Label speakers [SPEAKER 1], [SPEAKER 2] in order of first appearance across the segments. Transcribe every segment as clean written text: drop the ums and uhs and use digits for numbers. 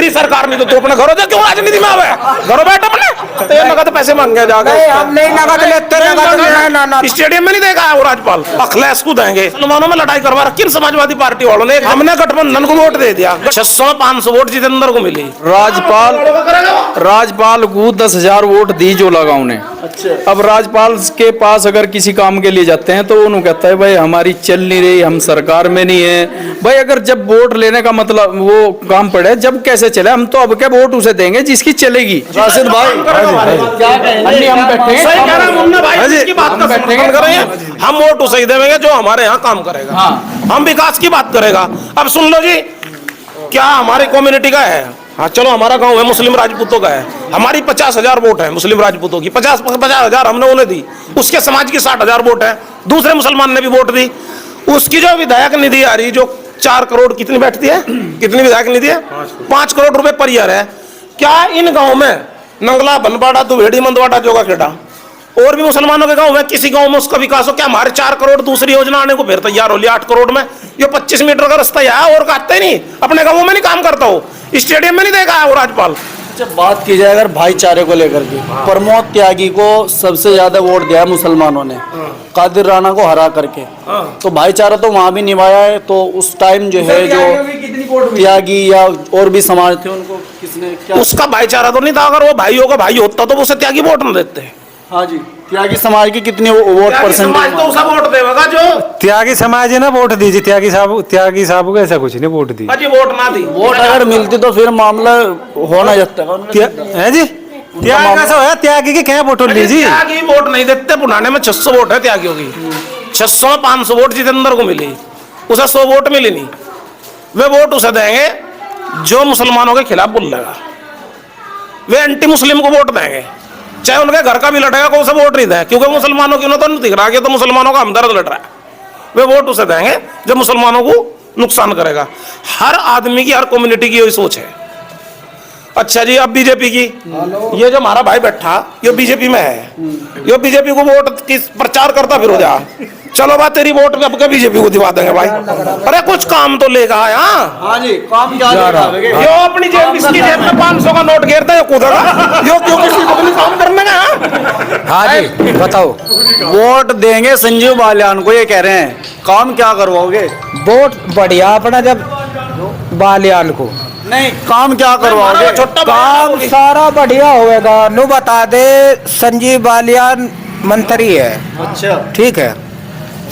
[SPEAKER 1] तेरी सरकार नहीं तो तू अपने घरों जा, क्यों राजनीति में आवे? घरों बैठ अपने, तेरे नगद पैसे मांगे जाके।
[SPEAKER 2] हम नहीं नगद लेते, नगद
[SPEAKER 1] स्टेडियम में नहीं देगा वो राज्यपाल, अखिलेश को देंगे। मुसलमानों में लड़ाई करवा रखी समाजवादी पार्टी वालों ने। हमने गठबंधन को वोट दे दिया, 600-500 वोट जितेंद्र को मिली।
[SPEAKER 3] राज्यपाल को 10,000 वोट दी जो लगा उन्हें। अच्छा। अब राज्यपाल के पास अगर किसी काम के लिए जाते हैं तो उन्होंने कहता है भाई हमारी चल नहीं रही, हम सरकार में नहीं है। भाई अगर जब वोट लेने का मतलब वो काम पड़े जब कैसे चले, हम तो अब क्या वोट उसे देंगे जिसकी चलेगी। राशिद भाई क्या कहेंगे? हम बैठे
[SPEAKER 1] हम वोट उसे ही देंगे जो हमारे यहाँ काम करेगा। हाँ। हम विकास की बात करेगा। अब सुन लो जी, क्या हमारी कम्युनिटी का है? हाँ चलो, हमारा गांव है मुस्लिम राजपूतों का है, हमारी 50,000 वोट है मुस्लिम राजपूतों की, 50,000 हमने उन्हें दी, उसके समाज की 60,000 वोट है, दूसरे मुसलमान ने भी वोट दी। उसकी जो विधायक निधि आ रही, जो 4 करोड़ कितनी बैठती है, कितनी विधायक निधि है? 5 करोड़ रुपए पर ईयर है। क्या इन गाँव में नंगला, बनवाड़ा, दुभेड़ी, मंदवाड़ा, जोगा खेड़ा और भी मुसलमानों के गांव में किसी गांव में उसका विकास हो? क्या हमारे 4 करोड़ दूसरी योजना आने को फिर तैयार हो लिया? 8 करोड़ में ये 25 मीटर का रास्ता है और कहते नहीं, अपने गांवों में नहीं काम करता हो, स्टेडियम में नहीं देगा वो राज्यपाल।
[SPEAKER 3] जब बात की जाए अगर भाईचारे को लेकर के, प्रमोद त्यागी को सबसे ज्यादा वोट दिया मुसलमानों ने, कादिर राणा को हरा करके, तो भाईचारा तो वहां भी निभाया है। तो उस टाइम जो है जो त्यागी या और भी समाज थे उनको किसने क्या?
[SPEAKER 1] उसका भाईचारा तो नहीं था। अगर वो भाइयों का भाई होता तो उसे त्यागी वोट न देते।
[SPEAKER 3] हाँ जी, त्यागी समाज की कितनी वोट परसेंटेज?
[SPEAKER 1] तो उसे वोट देगा जो
[SPEAKER 4] त्यागी समाज है ना, वोट दीजिए त्यागी साहब को, ऐसा कुछ नहीं वोट दी।
[SPEAKER 1] अजी वोट ना दी,
[SPEAKER 3] वोट अगर मिलती तो फिर मामला होना जाता
[SPEAKER 4] है जी। त्यागी कैसा है? त्यागी की क्या वोट लीजिए?
[SPEAKER 1] त्यागी वोट नहीं देते। पुराने में 600 वोट है त्यागियों की, 600-500 वोट जितेंद्र को मिली, उसे 100 वोट मिली नहीं। वे वोट उसे देंगे जो मुसलमानों के खिलाफ बोलेगा, वे एंटी मुस्लिम को वोट देंगे, चाहे उनके घर का भी लड़ेगा को उसे वोट नहीं दें, क्योंकि मुसलमानों की उन्हें तो नहीं दिख रहा कि तो मुसलमानों का हमदर्द लड़ रहा है। वे वोट उसे देंगे जो मुसलमानों को नुकसान करेगा। हर आदमी की, हर कम्युनिटी की यही सोच है। अच्छा जी, अब बीजेपी की, ये जो हमारा भाई बैठा ये बीजेपी में है, ये बीजेपी को वोट की प्रचार करता फिर हो जा, चलो बात तेरी वोट अब क्या बीजेपी को दिवा देंगे भाई? अरे कुछ काम तो लेगा। हाँ
[SPEAKER 3] जी, काम क्या
[SPEAKER 1] यो अपनी जेब, इसकी जेब में 500 का नोट घेरता है, कूदेगा यो, क्यों किसी को भी काम करने का?
[SPEAKER 2] हाँ जी बताओ।
[SPEAKER 3] वोट देंगे संजीव बालियान को, ये कह रहे हैं, काम क्या करवाओगे?
[SPEAKER 2] वोट बढ़िया अपना जब बालियान को
[SPEAKER 3] नहीं, काम क्या करवाओगे?
[SPEAKER 2] काम सारा बढ़िया होएगा। नु बता दे, संजीव बालियान मंत्री है।
[SPEAKER 3] अच्छा
[SPEAKER 2] ठीक है,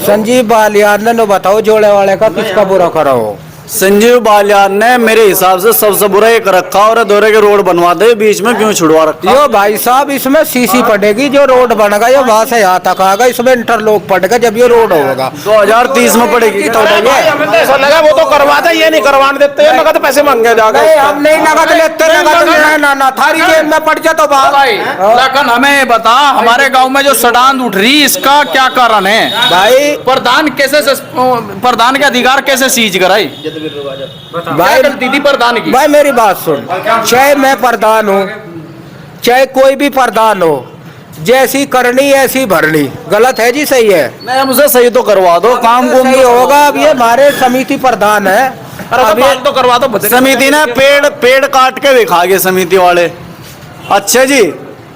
[SPEAKER 2] संजीव बालियान ने नु बताओ जोड़े वाले का किसका बुरा करा हो?
[SPEAKER 3] संजीव बालियान ने मेरे हिसाब से सबसे बुरा एक रखा और दौरे के रोड बनवा दे, बीच में क्यों छुड़वा रखा?
[SPEAKER 2] यो भाई साहब, इसमें सीसी पड़ेगी, जो रोड बनेगा ये वहां से यहाँ तक आएगा, इसमें इंटरलॉक पड़ेगा जब ये रोड होगा।
[SPEAKER 3] 2030 में पड़ेगी।
[SPEAKER 1] हमें तो ऐसा लगा वो तो करवाते, ये नहीं करवाने देते, नगद पैसे मांगे जाके।
[SPEAKER 2] हम नहीं नगद लेते, नगद थारी जेब में पड़ जाए तो
[SPEAKER 5] लेकिन हमें बता, हमारे गाँव में जो सड़ांध उठ रही, इसका क्या कारण है
[SPEAKER 2] भाई?
[SPEAKER 5] प्रधान के अधिकार कैसे सीज कराई
[SPEAKER 2] भाई?
[SPEAKER 5] दीदी प्रधान की,
[SPEAKER 2] भाई मेरी बात सुन, चाहे मैं प्रधान हूँ चाहे कोई भी प्रधान हो, जैसी करनी ऐसी भरनी। गलत है जी? सही है?
[SPEAKER 3] नहीं, मुझे सही तो करवा दो, काम को
[SPEAKER 2] सही होगा। अब ये हमारे समिति प्रधान है,
[SPEAKER 1] अब ये तो करवा दो।
[SPEAKER 3] समिति ने पेड़ काट के दिखा गए समिति वाले। अच्छा जी,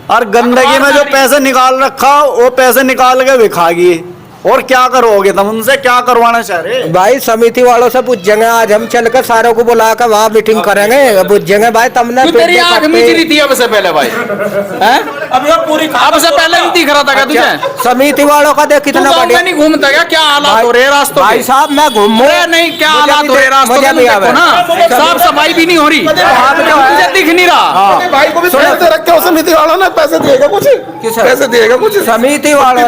[SPEAKER 3] और गंदगी में जो पैसे निकाल रखा वो पैसे निकाल के दिखा गए। और क्या करोगे तुम? उनसे क्या करवाना चाह रहे?
[SPEAKER 2] भाई समिति वालों से पूछेंगे, आज हम चल कर सारों को बुला कर वहाँ मीटिंग करेंगे, पूछेंगे भाई तुमने
[SPEAKER 5] तेरी आँख मिचरी थी अब से पहले भाई,
[SPEAKER 1] अब ये पूरी
[SPEAKER 5] अब से पहले नहीं दिख रहा था क्या तुझे?
[SPEAKER 2] समिति वालों का देख कितना बढ़िया।
[SPEAKER 5] नहीं घूमता क्या? क्या हालात हो रहे रास्तों?
[SPEAKER 2] भाई साहब मैं घूमू
[SPEAKER 5] नहीं, क्या हालात हो रहे रास्तों में ना, साफ सफाई भी नहीं हो रही, मुझे दिख नहीं रहा।
[SPEAKER 1] भाई को भी रखे हो समिति वालों ने, पैसे दिएगा कुछ? पैसे दिएगा कुछ
[SPEAKER 2] समिति वालों ने?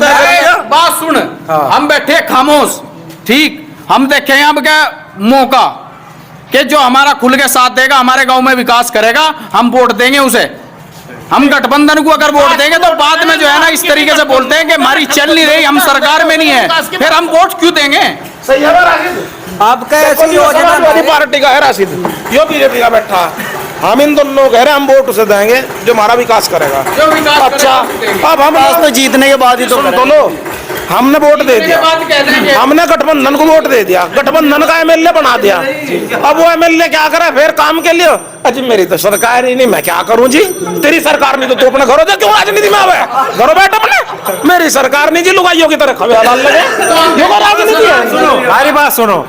[SPEAKER 5] बात सुन, हम बैठे खामोश, ठीक, हम देखें अब क्या मौका कि जो हमारा खुल के साथ देगा, हमारे गांव में विकास करेगा, हम वोट देंगे उसे। हम गठबंधन को अगर वोट देंगे तो बाद में जो है ना इस तरीके से बोलते हैं कि हमारी चल नहीं रही, हम सरकार में नहीं है, फिर हम वोट क्यों देंगे?
[SPEAKER 1] सही है राशिद?
[SPEAKER 2] अब कैसी योजना
[SPEAKER 1] पार्टी का है राशिद, यो बीजेपी का बैठा, हम इन दोनों लोग कह रहे हैं हम वोट उसे देंगे जो हमारा विकास करेगा।
[SPEAKER 5] जो विकास
[SPEAKER 1] अच्छा, अब हम
[SPEAKER 3] तो जीतने के बाद ही तो
[SPEAKER 1] सुन तो लो, हमने वोट दे दिया,
[SPEAKER 5] बात कह देंगे।
[SPEAKER 1] हमने गठबंधन को वोट दे दिया, गठबंधन का एमएलए बना दिया। अब वो एमएलए क्या करे फिर काम के लिए? अजी मेरी तो सरकार ही नहीं, मैं क्या करूं जी? तेरी सरकार नहीं तो तू अपने घरों जा, क्यों राजनीति में आवे? घरों बैठ अपने। मेरी सरकार नहीं जी, लुगाइयों की तरह खबे हलाल लगे, ये क्या राजनीति है?
[SPEAKER 4] हमारी बात सुनो,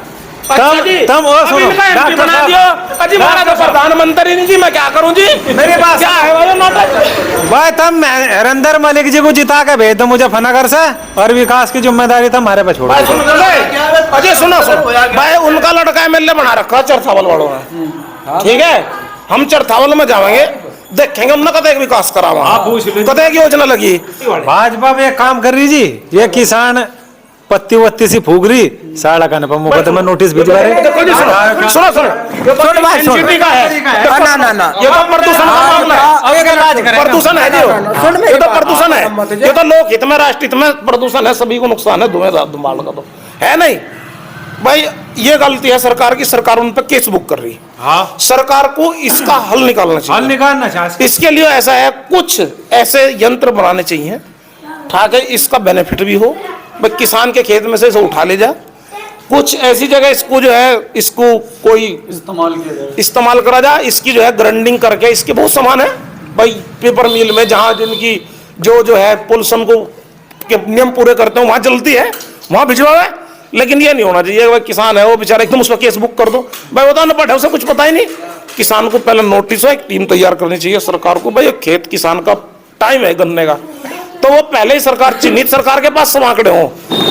[SPEAKER 4] तब वो सुनो,
[SPEAKER 1] डॉक्टर बना दियो। अजी हमारा तो प्रधानमंत्री नहीं जी, मैं क्या करूं जी?
[SPEAKER 4] मेरी बात
[SPEAKER 1] क्या है वो नाटक?
[SPEAKER 4] भाई तुम हरिंदर मलिक जी को जिता के भेज दो मुजफ्फरनगर से, और विकास की जिम्मेदारी तो हमारे पे छोड़ो।
[SPEAKER 1] भाई सुनो अजय, सुनो भाई, उनका लड़का एमएलए बना रखा चरथावल वालों ने, ठीक है? हम चरथावल में जाएंगे, देखेंगे उन्होंने कदे विकास करा, वहां कदे की योजना लगी।
[SPEAKER 4] भाजपा में एक काम कर रही जी, ये किसान पत्ती वत्ती सी फूक रही, साड़ा करने पर मुकदमा नोटिस भिजवा रहे।
[SPEAKER 1] सुनो एनजीटी का है,
[SPEAKER 2] ना
[SPEAKER 1] ये तो प्रदूषण का मामला है, प्रदूषण है जी, ये तो प्रदूषण है, ये तो लोक हित में राष्ट्र हित में प्रदूषण है, सभी को नुकसान है, धुआं धुमाल का तो है नहीं भाई। ये गलती है सरकार की, सरकार उन पर केस बुक कर रही है।
[SPEAKER 4] हाँ,
[SPEAKER 1] सरकार को इसका हल निकालना चाहिए,
[SPEAKER 4] हल निकालना चाहिए।
[SPEAKER 1] इसके लिए ऐसा है, कुछ ऐसे यंत्र बनाने चाहिए ताकि इसका बेनिफिट भी हो, भाई किसान के खेत में से इसे उठा ले जा, कुछ ऐसी जगह इसको जो है, इसको कोई इस्तेमाल करा जा, इसकी जो है ग्राइंडिंग करके, इसके बहुत सामान है भाई पेपर मिल में, जहाँ जिनकी जो है पोल्यूशन को के नियम पूरे करते हैं वहाँ चलती है, वहाँ भिजवाए। लेकिन ये नहीं होना चाहिए भाई किसान है वो बेचारा एकदम उसका केस बुक कर दो, भाई वो अनपढ़ है, उसे कुछ पता ही नहीं। किसान को पहले नोटिस हो, एक टीम तैयार करनी चाहिए सरकार को, भाई खेत किसान का टाइम है गन्ने का, तो वो पहले ही सरकार, चिन्हित सरकार के पास सब आंकड़े हों,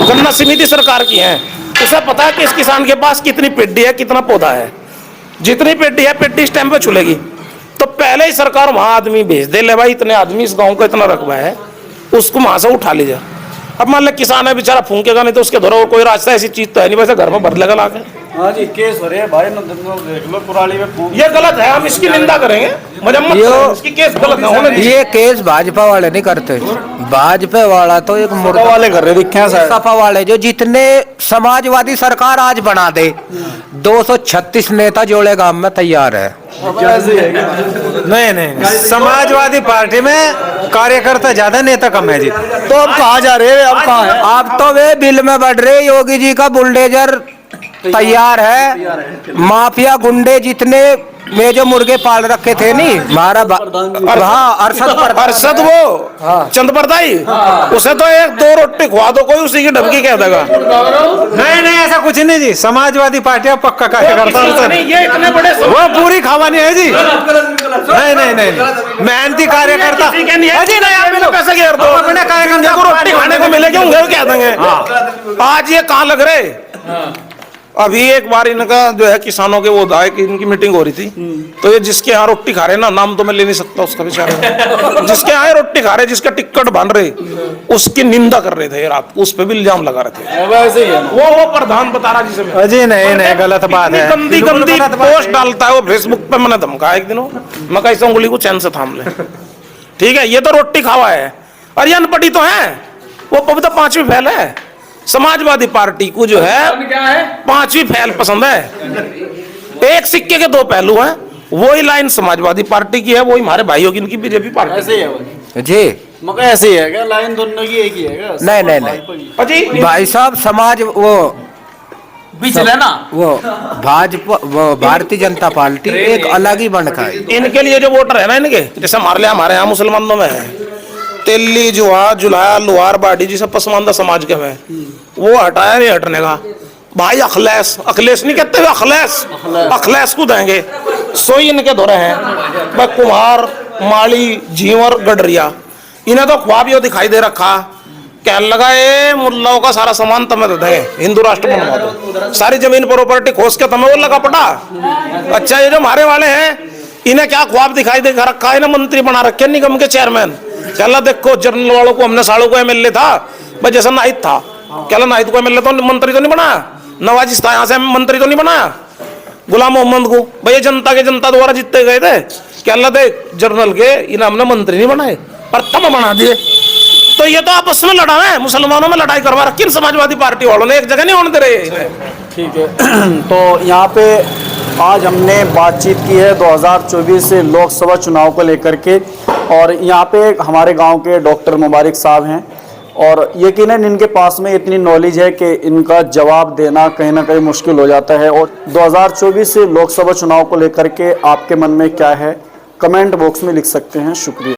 [SPEAKER 1] गन्ना समिति सरकार की है, उसे पता है कि इस किसान के पास कितनी पेड्डी है, कितना पौधा है, जितनी पेड्डी है पेड्डी स्टैंप पे छुलेगी, तो पहले ही सरकार वहां आदमी भेज दे, ले भाई इतने आदमी इस गांव का इतना रकबा है, उसको वहां से उठा लीजिए। अब मान लो किसान है बेचारा फूंकेगा नहीं तो उसके धरो और कोई रास्ता, ऐसी चीज तो है नहीं, वैसे घर में भर लेगा लाके।
[SPEAKER 6] हाँ जी, केस हो रहे हैं भाई, देख लो कुराली में।
[SPEAKER 1] ये गलत है, हम इसकी निंदा करेंगे, मजम्मत करेंगे, इसकी केस गलत है होने दीजिए।
[SPEAKER 2] ये केस भाजपा वाले नहीं करते, भाजपा वाला तो एक मुर्दा
[SPEAKER 6] वाले कर रहे दिखे हैं सर।
[SPEAKER 2] सपा वाले जो जितने समाजवादी सरकार आज बना दे, 236 नेता जोड़े गांव में तैयार है।
[SPEAKER 4] नहीं, समाजवादी पार्टी में कार्यकर्ता ज्यादा, नेता कम है जी।
[SPEAKER 6] तो अब कहाँ जा रहे हैं, अब कहाँ है?
[SPEAKER 2] अब तो वे बिल में बढ़ रहे, योगी जी का बुलडोजर तैयार है। माफिया गुंडे जितने में जो मुर्गे पाल रखे थे नहीं, हमारा
[SPEAKER 1] अरशद वो चंद परदाई, उसे तो एक दो रोटी खवा दो, कोई उसी की ढबकी कह देगा।
[SPEAKER 4] नहीं, ऐसा कुछ नहीं जी, समाजवादी पार्टी पक्का कार्यकर्ता
[SPEAKER 1] नहीं, ये इतने बड़े
[SPEAKER 4] वो पूरी खावानी है जी। नहीं, मेहनती कार्यकर्ता
[SPEAKER 1] जी, नहीं पैसे घेर दो, अपने कार्यकर्ता को रोटी खाने को मिलेगी, उंगली कह देंगे। आज ये कहाँ लग रहे? अभी एक बार इनका जो है किसानों के वो दाए कि इनकी मीटिंग हो रही थी, तो ये जिसके यहाँ रोटी खा रहे ना, नाम तो मैं ले नहीं सकता उसका बेचारा, जिसके यहाँ रोटी खा रहे, जिसका टिकट बन रहे, उसकी निंदा कर रहे थे ये रात, उस पे भी इल्जाम लगा रहे थे।
[SPEAKER 6] वैसे ही है
[SPEAKER 1] वो प्रधान बता रहा जिसे मैं,
[SPEAKER 4] अजी नहीं, गलत बात है।
[SPEAKER 1] गंदी पोस्ट डालता है वो फेसबुक पे, मैंने धमकाया एक दिन, मैं कैसे उंगली को चैन से थाम ले। ठीक है, ये तो रोटी खावा है, और ये अनपढ़ी तो है, वो पवित्र 5वीं फैल है। समाजवादी पार्टी को जो है
[SPEAKER 5] क्या है?
[SPEAKER 1] 5वीं फैल पसंद है। एक सिक्के के दो पहलू हैं, वही लाइन समाजवादी पार्टी की है, वही हमारे भाइयों की, इनकी बीजेपी पार्टी
[SPEAKER 6] ऐसे ही है भाई।
[SPEAKER 2] जी
[SPEAKER 6] मगर ऐसे ही है क्या, लाइन दोनों की एक ही है क्या?
[SPEAKER 2] नहीं।
[SPEAKER 1] अजी
[SPEAKER 2] भाई साहब, समाज वो
[SPEAKER 5] बीच लेना,
[SPEAKER 2] वो भाजपा, वो भारतीय जनता पार्टी एक अलग ही बन खाई।
[SPEAKER 1] इनके लिए जो वोटर है ना, इनके जैसे हमारे यहाँ मुसलमानों में है तेली, जुहा, जुलाहा, लोहार, बाडी जी सब पसमानदा समाज के हैं, वो हटाया नहीं हटने का भाई। अखिलेश नहीं कहते हुए अखिलेश को देंगे, सोई इनके दौरे हैं भाई। कुम्हार, माली, झींवर, गडरिया, इन्हें तो ख्वाब यो दिखाई दे रखा, कहने लगा ये मुल्लाओं का सारा सामान तुम्हें दे देंगे, हिंदू राष्ट्र बनवा दो, सारी जमीन प्रॉपर्टी खोस के तुम्हें वो लगा पटा। अच्छा, ये जो हमारे वाले हैं, इन्हें क्या ख्वाब दिखाई दे रखा है, इन्हें मंत्री बना रखे निगम के चेयरमैन। कहला देखो जनरल वालों को हमने सालों को एमएलए था भाई, जैसा नाहिद था, कहला नाहिद को एमएलए तो मंत्री तो नहीं बनाया, नवाजिश था यहाँ से मंत्री तो नहीं बनाया, गुलाम मोहम्मद को भाई जनता द्वारा जीते गए थे, कहला देख जनरल के इन्हें हमने मंत्री नहीं बनाए, प्रथम बना दिए। तो ये तो आपस में लड़ा है, मुसलमानों में लड़ाई करवा रखी समाजवादी पार्टी वालों ने, एक जगह नहीं होने दे रहे।
[SPEAKER 6] ठीक है, तो यहाँ पे आज हमने बातचीत की है 2024 से लोकसभा चुनाव को लेकर के, और यहाँ पे हमारे गांव के डॉक्टर मुबारक साहब हैं, और यकीनन इनके पास में इतनी नॉलेज है कि इनका जवाब देना कहीं ना कहीं मुश्किल हो जाता है। और 2024 लोकसभा चुनाव को लेकर के आपके मन में क्या है, कमेंट बॉक्स में लिख सकते हैं। शुक्रिया।